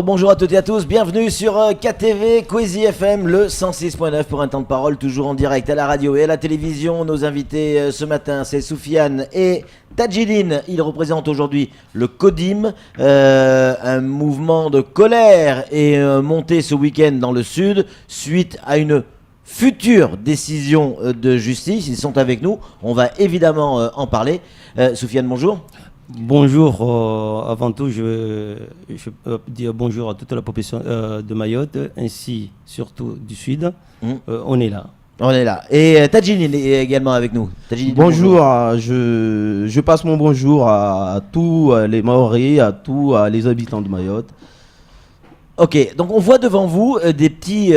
Bonjour à toutes et à tous, bienvenue sur KTV Kwezi FM, le 106.9 pour un temps de parole, toujours en direct à la radio et à la télévision. Nos invités ce matin, c'est Soufiane et Tadjidine. Ils représentent aujourd'hui le CODIM, un mouvement de colère est monté ce week-end dans le sud suite à une future décision de justice. Ils sont avec nous, on va évidemment en parler. Soufiane, bonjour. Bonjour, avant tout je veux dire bonjour à toute la population de Mayotte, ainsi surtout du sud. On est là. On est là. Et Tadjidine est également avec nous. Tadjidine, bonjour, je passe mon bonjour à tous les Maoris, à tous les habitants de Mayotte. Ok, donc on voit devant vous des petits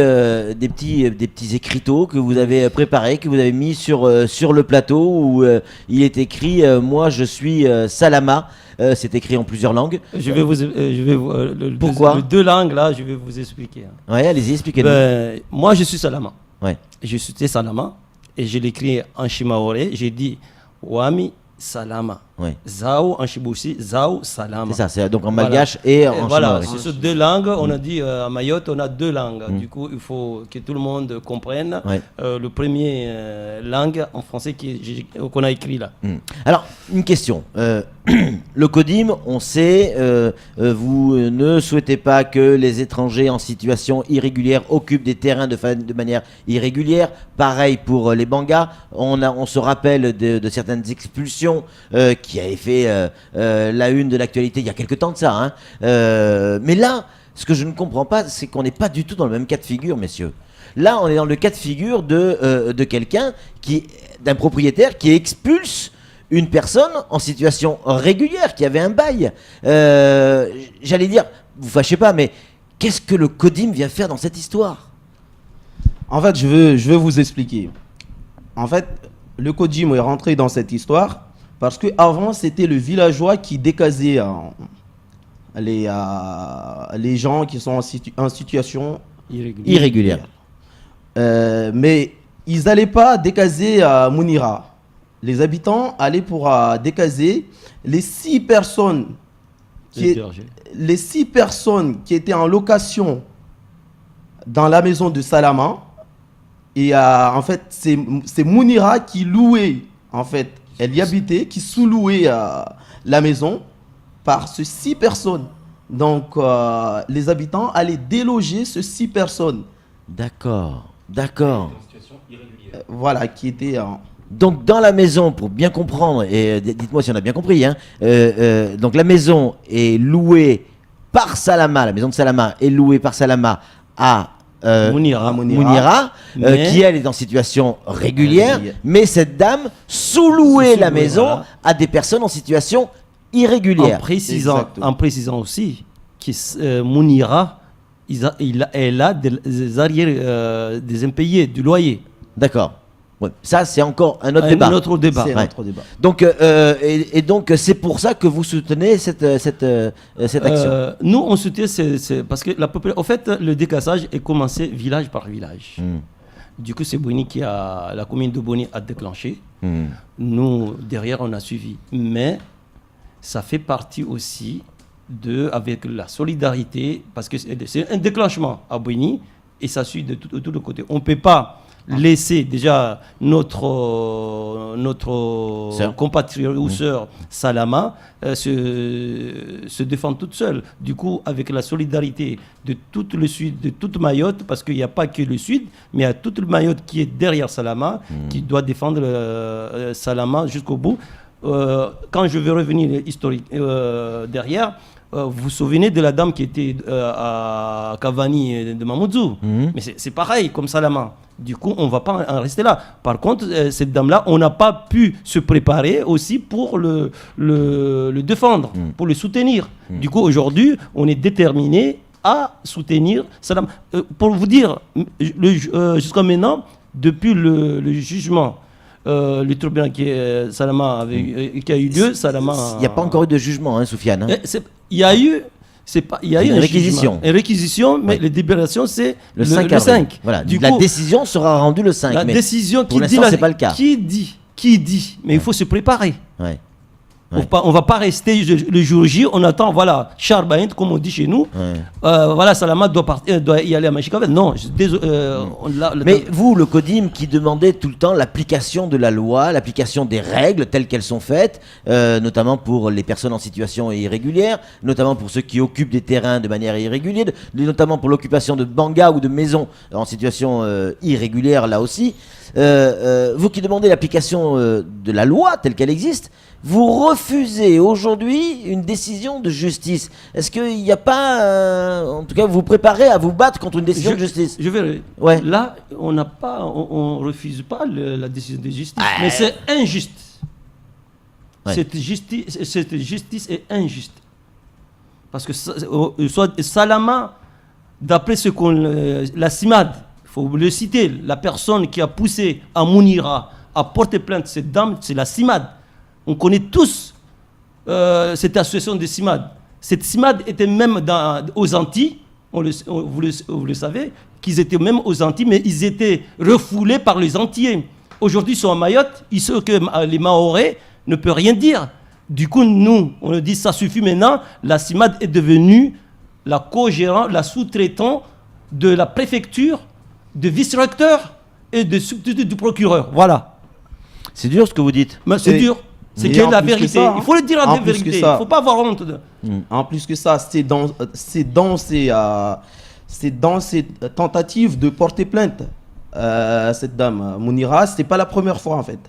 écriteaux que vous avez préparés, que vous avez mis sur le plateau où il est écrit moi je suis Salama. C'est écrit en plusieurs langues. Pourquoi les deux langues là, je vais vous expliquer. Ouais, allez-y, expliquez-nous. Moi je suis Salama. Ouais. Je suis Salama et je l'écris en chimaoré. J'ai dit Wami Salama. Ouais. Zao en Chibouchi, Zao Salama. C'est ça, c'est donc en malgache et en voilà, chimaoré. c'est ces deux langues. On a dit à Mayotte, on a deux langues. Du coup, il faut que tout le monde comprenne le premier langue en français qu'on a écrit là. Alors, une question. Le CODIM, on sait, vous ne souhaitez pas que les étrangers en situation irrégulière occupent des terrains de manière irrégulière. Pareil pour les Bangas. On se rappelle de certaines expulsions qui avaient fait la une de l'actualité il y a quelque temps de ça. Hein. Mais là, ce que je ne comprends pas, c'est qu'on n'est pas du tout dans le même cas de figure, messieurs. Là, on est dans le cas de figure de quelqu'un d'un propriétaire qui expulse une personne en situation régulière, qui avait un bail. J'allais dire, vous fâchez pas, mais qu'est-ce que le CODIM vient faire dans cette histoire ? En fait, je veux vous expliquer. En fait, le CODIM est rentré dans cette histoire parce qu'avant, c'était le villageois qui décasait les gens qui sont en situation irrégulière. Mais ils n'allaient pas décaser à Mounira. Les habitants allaient pour décaser les 6 personnes qui étaient en location dans la maison de Salama. Et en fait, c'est Mounira qui louait, en fait, elle y habitait, qui sous-louait la maison par ces 6 personnes. Donc, les habitants allaient déloger ces 6 personnes. D'accord. Voilà, qui était Donc dans la maison, pour bien comprendre, et dites-moi si on a bien compris, hein, donc la maison est louée par Salama, la maison de Salama est louée par Salama à Mounira, qui elle est en situation régulière, mais cette dame sous-louait la maison à des personnes en situation irrégulière. En précisant aussi que Mounira, elle a des arrières, des impayés du loyer. D'accord. Ouais. Ça, c'est encore un autre débat. Un autre débat. C'est un autre débat. Donc, donc, c'est pour ça que vous soutenez cette action. Nous, on soutient, parce que en fait, le décassage est commencé village par village. Du coup, c'est Boni la commune de Boni a déclenché. Nous, derrière, on a suivi. Mais ça fait partie aussi avec la solidarité, parce que c'est un déclenchement à Boni et ça suit de tous les côtés. On ne peut pas laisser déjà notre compatriote ou sœur Salama se défendre toute seule. Du coup, avec la solidarité de tout le sud, de toute Mayotte, parce qu'il n'y a pas que le sud, mais il y a toute le Mayotte qui est derrière Salama, qui doit défendre Salama jusqu'au bout. Quand je vais revenir historique derrière, vous vous souvenez de la dame qui était à Cavani de Mamoudzou. Mais c'est pareil comme Salama. Du coup, on ne va pas en rester là. Par contre, cette dame-là, on n'a pas pu se préparer aussi pour le défendre, pour le soutenir. Du coup, aujourd'hui, on est déterminé à soutenir Salama. Pour vous dire, jusqu'à maintenant, depuis le jugement, le tribunal qui a eu lieu, Salama... Il n'y a pas encore eu de jugement, hein, Soufiane. Il y a eu C'est pas, il y a C'est eu une un réquisition. jugement. Une réquisition, mais Ouais. les délibérations, c'est Le 5 le avril. 5. Voilà. Du La coup, décision sera rendue le 5. la mais décision pour qui dit, l'instant, c'est pas le cas. qui dit, mais il faut se préparer. Ouais. On va pas rester le jour J, on attend, voilà, Charbaint, comme on dit chez nous, Ouais. voilà, Salama doit y aller à Machikavel. Non, Mais vous, le CODIM qui demandait tout le temps l'application de la loi, l'application des règles telles qu'elles sont faites, notamment pour les personnes en situation irrégulière, notamment pour ceux qui occupent des terrains de manière irrégulière, notamment pour l'occupation de bangas ou de maisons en situation irrégulière là aussi, vous qui demandez l'application de la loi telle qu'elle existe, vous refusez aujourd'hui une décision de justice. Est-ce qu'il n'y a pas, en tout cas, vous vous préparez à vous battre contre une décision de justice? Je verrai. Ouais. Là, on refuse pas la décision de justice, mais c'est injuste. Ouais. Cette justice est injuste. Parce que Salama, d'après ce qu'on... la CIMAD, il faut le citer, la personne qui a poussé à Mounira à porter plainte, cette dame, c'est la CIMAD. On connaît tous cette association de CIMAD. Cette CIMAD était même aux Antilles, vous le savez, qu'ils étaient même aux Antilles, mais ils étaient refoulés par les Antillais. Aujourd'hui, ils sont à Mayotte, ils savent que les Mahorais ne peuvent rien dire. Du coup, nous, on le dit, ça suffit maintenant. La CIMAD est devenue la co-gérante, la sous-traitant de la préfecture, de vice-recteur et de substitut du procureur. Voilà. C'est dur ce que vous dites. Mais c'est dur. C'est Mais qu'il y a en la plus que vérité. ça, hein. Il faut le dire En la plus que vérité. Il ça. ne faut pas avoir honte. En plus que ça, c'est dans ces tentatives de porter plainte. Cette dame, Mounira, c'est pas la première fois en fait.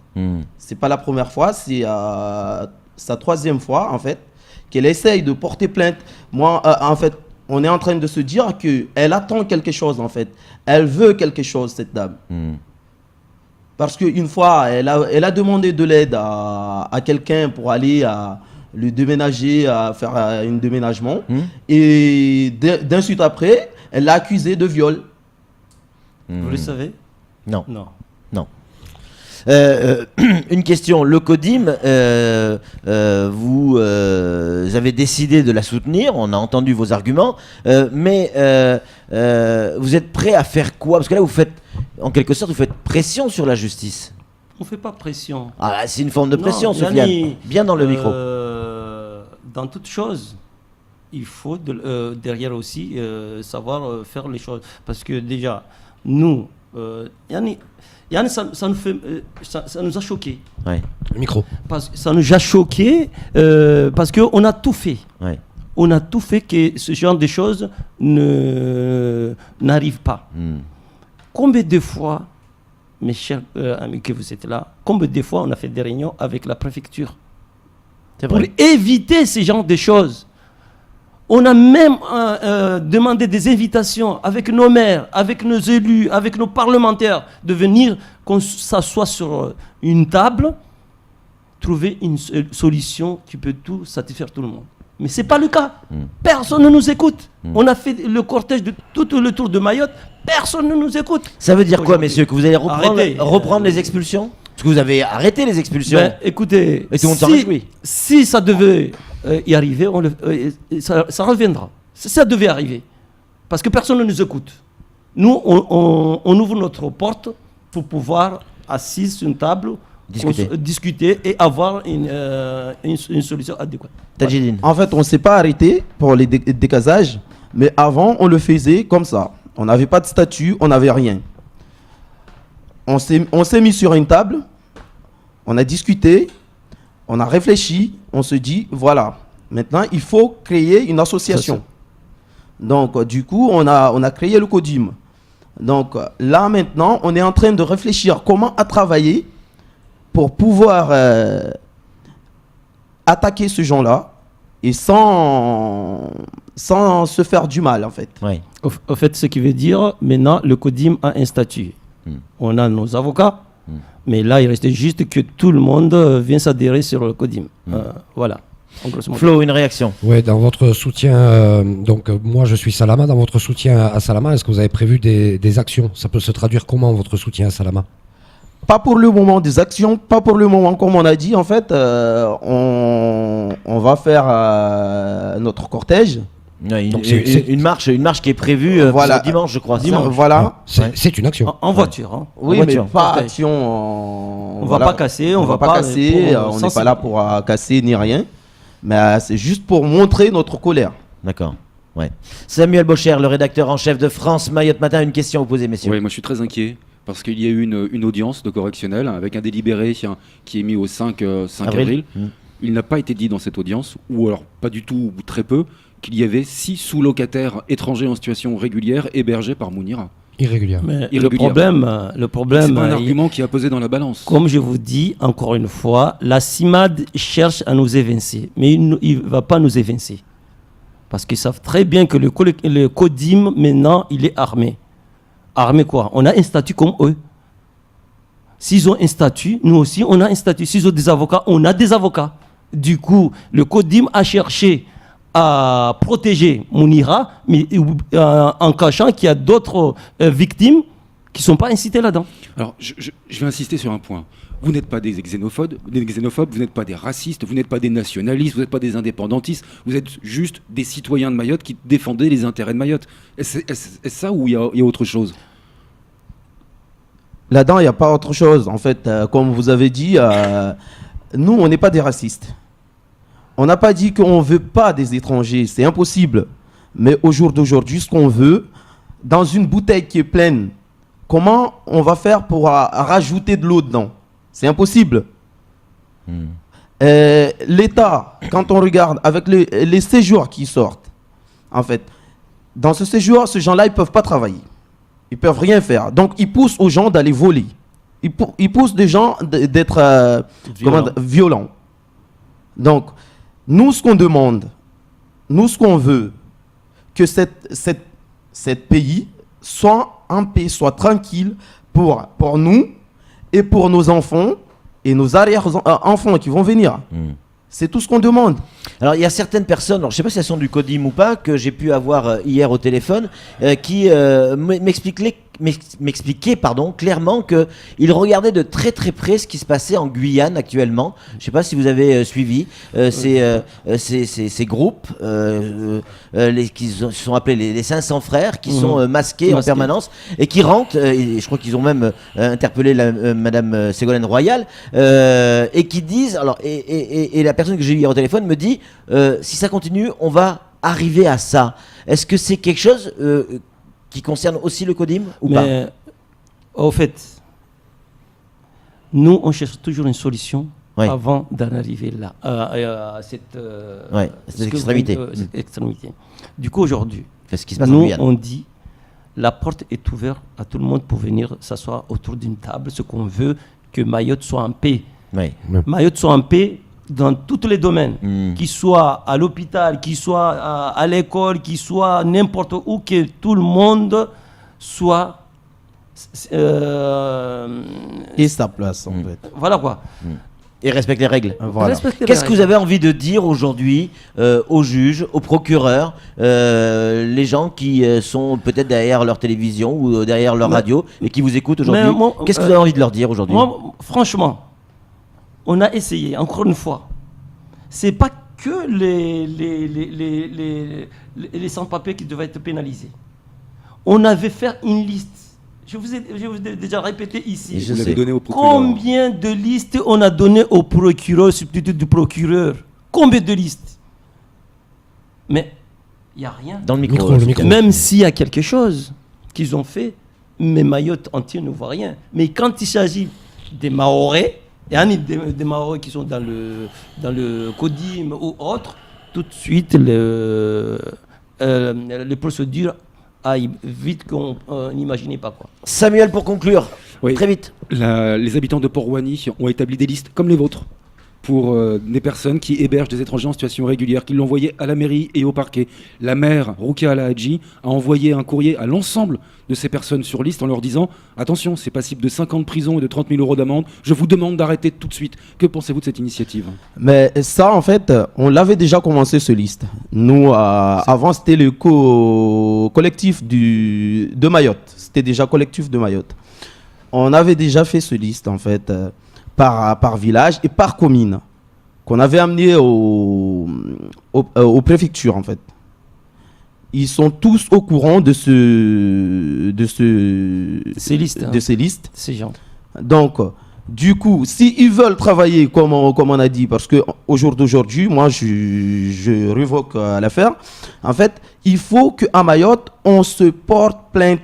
C'est pas la première fois, c'est sa troisième fois en fait qu'elle essaye de porter plainte. Moi, en fait, on est en train de se dire qu'elle attend quelque chose en fait. Elle veut quelque chose, cette dame. Parce qu'une fois, elle a demandé de l'aide à quelqu'un pour aller le déménager, à faire un déménagement. Et d'un suite après, elle l'a accusé de viol. Vous le savez? Non. Non. Non. Une question. Le CODIM, vous avez décidé de la soutenir. On a entendu vos arguments. Mais vous êtes prêt à faire quoi? Parce que là, vous faites, en quelque sorte, vous faites pression sur la justice. On ne fait pas pression. Ah, c'est une forme de pression, Non, Sofiane. Yanni, Bien dans le micro. Dans toute chose, il faut derrière aussi savoir faire les choses. Parce que déjà, nous, Yanni, ça nous a choqués. Ouais. Le micro. Ça nous a choqués parce qu'on a tout fait. Ouais. On a tout fait que ce genre de choses n'arrivent pas. Combien de fois, mes chers amis que vous êtes là, combien de fois on a fait des réunions avec la préfecture C'est pour vrai. éviter ce genre de choses? On a même demandé des invitations avec nos maires, avec nos élus, avec nos parlementaires, de venir, qu'on s'assoie sur une table, trouver une solution qui peut tout satisfaire tout le monde. Mais ce n'est pas le cas. Personne ne nous écoute. On a fait le cortège de tout le tour de Mayotte, personne ne nous écoute. Ça veut dire quoi, Aujourd'hui. messieurs? Que vous allez Arrêtez. reprendre les expulsions? Parce que vous avez arrêté les expulsions. Ben, écoutez, Et tout le monde s'en réjouit. si ça devait y arriver, ça reviendra. Ça devait arriver. Parce que personne ne nous écoute. Nous, on ouvre notre porte pour pouvoir, assis sur une table, discuter et avoir une solution adéquate. Tadjidine. En fait, on ne s'est pas arrêté pour les décasages, mais avant, on le faisait comme ça. On n'avait pas de statut, on n'avait rien. On s'est mis sur une table, on a discuté, on a réfléchi, on se dit, voilà, maintenant, il faut créer une association. Donc, du coup, on a créé le CODIM. Donc, là, maintenant, on est en train de réfléchir comment à travailler pour pouvoir attaquer ce genre-là et sans se faire du mal, en fait. Ouais. Au fait, ce qui veut dire, maintenant, le CODIM a un statut. On a nos avocats, mais là, il restait juste que tout le monde vienne s'adhérer sur le CODIM. Voilà. Flo, une réaction? Oui, dans votre soutien, moi je suis Salama, dans votre soutien à Salama, est-ce que vous avez prévu des actions? Ça peut se traduire comment, votre soutien à Salama? Pas pour le moment des actions, pas pour le moment, comme on a dit, en fait, on va faire notre cortège Ouais, Donc, une marche qui est prévue Voilà. pour dimanche, je crois. c'est ça Dimanche, voilà. C'est une action. En voiture. Hein. Oui, voiture. mais pas Cortège. action. On va pas casser, on va pas casser. pour On n'est pas sensibiliser. là pour casser ni rien. Mais c'est juste pour montrer notre colère. D'accord. Ouais. Samuel Bocher, le rédacteur en chef de France Mayotte Matin, une question à vous poser, messieurs. Oui, moi je suis très inquiet parce qu'il y a eu une audience de correctionnel avec un délibéré qui est mis au 5 avril. Mmh. Il n'a pas été dit dans cette audience, ou alors pas du tout, ou très peu, qu'il y avait 6 sous-locataires étrangers en situation régulière hébergés par Mounira. Irrégulière. Mais le Irrégulière. problème, C'est pas un argument qui a pesé dans la balance. comme je vous dis encore une fois, la CIMAD cherche à nous évincer, mais il ne va pas nous évincer. Parce qu'ils savent très bien que le CODIM, maintenant, il est armé. Armé quoi? On a un statut comme eux. S'ils ont un statut, nous aussi, on a un statut. S'ils ont des avocats, on a des avocats. Du coup, le CODIM a cherché à protéger Mounira, mais en cachant qu'il y a d'autres victimes qui ne sont pas incitées là-dedans. Alors, je vais insister sur un point. Vous n'êtes pas des xénophobes, vous n'êtes pas des racistes, vous n'êtes pas des nationalistes, vous n'êtes pas des indépendantistes, vous êtes juste des citoyens de Mayotte qui défendaient les intérêts de Mayotte. Est-ce ça ou il y a autre chose? Là-dedans, il n'y a pas autre chose. En fait, comme vous avez dit, nous, on n'est pas des racistes. On n'a pas dit qu'on ne veut pas des étrangers. C'est impossible. Mais au jour d'aujourd'hui, ce qu'on veut, dans une bouteille qui est pleine, comment on va faire pour rajouter de l'eau dedans? C'est impossible. L'État, quand on regarde avec les séjours qui sortent, en fait, dans ce séjour, ces gens-là, ils ne peuvent pas travailler. Ils ne peuvent rien faire. Donc, ils poussent aux gens d'aller voler. Ils poussent des gens d'être violents. Donc, nous, ce qu'on demande, nous, ce qu'on veut, que cette pays soit en paix, soit tranquille pour nous et pour nos enfants et nos arrière-enfants qui vont venir. C'est tout ce qu'on demande. Alors, il y a certaines personnes, alors, je ne sais pas si elles sont du CODIM ou pas, que j'ai pu avoir hier au téléphone, qui m'expliquaient clairement qu'ils regardaient de très très près ce qui se passait en Guyane actuellement. Je ne sais pas si vous avez suivi ces groupes qui se sont appelés les 500 frères, qui sont masqués en permanence et qui rentrent, et je crois qu'ils ont même interpellé Madame Ségolène Royal, et qui disent, alors, et la personne que j'ai eu hier au téléphone me dit, si ça continue, on va arriver à ça. Est-ce que c'est quelque chose qui concerne aussi le CODIM ou pas? Mais au fait, nous, on cherche toujours une solution avant d'en arriver là, à cette extrémité. Cette extrémité. Du coup, aujourd'hui, ce qui se passe en nous, Guyane. on dit, la porte est ouverte à tout le monde pour venir s'asseoir autour d'une table, ce qu'on veut, que Mayotte soit en paix. Oui. Mayotte soit en paix dans tous les domaines, qu'il soit à l'hôpital, qu'il soit à l'école, qu'il soit n'importe où, que tout le monde soit Et sa place, en fait. voilà quoi. Et respecte les règles. Voilà. Respecter Qu'est-ce les que vous règles. avez envie de dire aujourd'hui aux juges, aux procureurs, les gens qui sont peut-être derrière leur télévision ou derrière leur radio et qui vous écoutent aujourd'hui? mais moi, Qu'est-ce que vous avez envie de leur dire aujourd'hui? Moi, franchement, on a essayé, encore une fois. C'est pas que les sans-papiers qui devaient être pénalisés. On avait fait une liste. Je vous ai déjà répété ici. Et je Vous l'avez sais. donné au procureur. Combien de listes on a donné au procureur, substitut du procureur? Combien de listes? Mais il n'y a rien. Dans le micro. Micro, le micro. Même s'il y a quelque chose qu'ils ont fait, mais Mayotte entier ne voit rien. Mais quand il s'agit des Mahorais, il y a des Mahorais qui sont dans le CODIM ou autres, tout de suite les procédures aillent vite qu'on n'imaginait pas quoi. Samuel, pour conclure, Oui. très vite. Les habitants de Port-Rouani ont établi des listes comme les vôtres pour des personnes qui hébergent des étrangers en situation régulière, qui l'ont envoyé à la mairie et au parquet. La maire, Roukia Alahadji, a envoyé un courrier à l'ensemble de ces personnes sur liste en leur disant « Attention, c'est passible de 5 ans de prison et de 30 000 € d'amende. Je vous demande d'arrêter tout de suite. » Que pensez-vous de cette initiative? Mais ça, en fait, on l'avait déjà commencé, ce liste. Nous, avant, c'était le collectif de Mayotte. C'était déjà collectif de Mayotte. On avait déjà fait ce liste, en fait, par village et par commune, qu'on avait amené aux préfectures, en fait. ils sont tous au courant de ces listes. hein. De ces listes. Ces gens. Donc, du coup, s'ils veulent travailler, comme on a dit, parce qu'au jour d'aujourd'hui, moi, je révoque l'affaire. En fait, il faut qu'à Mayotte, on se porte plainte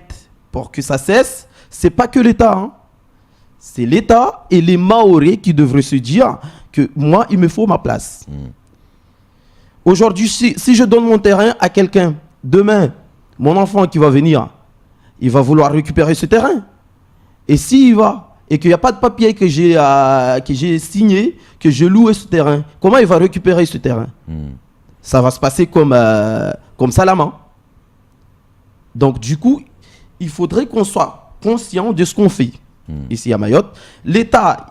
pour que ça cesse. C'est pas que l'État, hein. C'est l'État et les Mahorais qui devraient se dire que moi, il me faut ma place. Aujourd'hui, si je donne mon terrain à quelqu'un, demain, mon enfant qui va venir, il va vouloir récupérer ce terrain. Et s'il va, et qu'il n'y a pas de papier que j'ai signé, que je loue ce terrain, comment il va récupérer ce terrain? Ça va se passer comme Salama. Donc, du coup, il faudrait qu'on soit conscient de ce qu'on fait ici à Mayotte. L'État,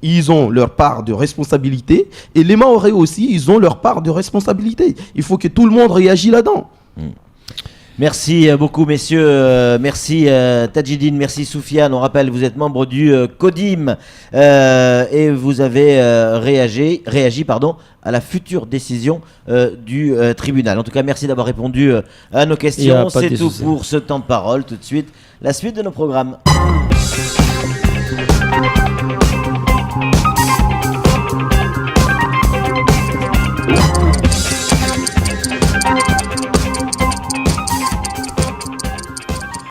ils ont leur part de responsabilité, et les Mahorais aussi, ils ont leur part de responsabilité. Il faut que tout le monde réagisse là-dedans. Merci beaucoup, messieurs. Merci Tadjidine, merci Soufiane. On rappelle, vous êtes membre du CODIM et vous avez réagi à la future décision du tribunal. En tout cas, merci d'avoir répondu à nos questions. C'est tout pour ce temps de parole. Tout de suite, la suite de nos programmes.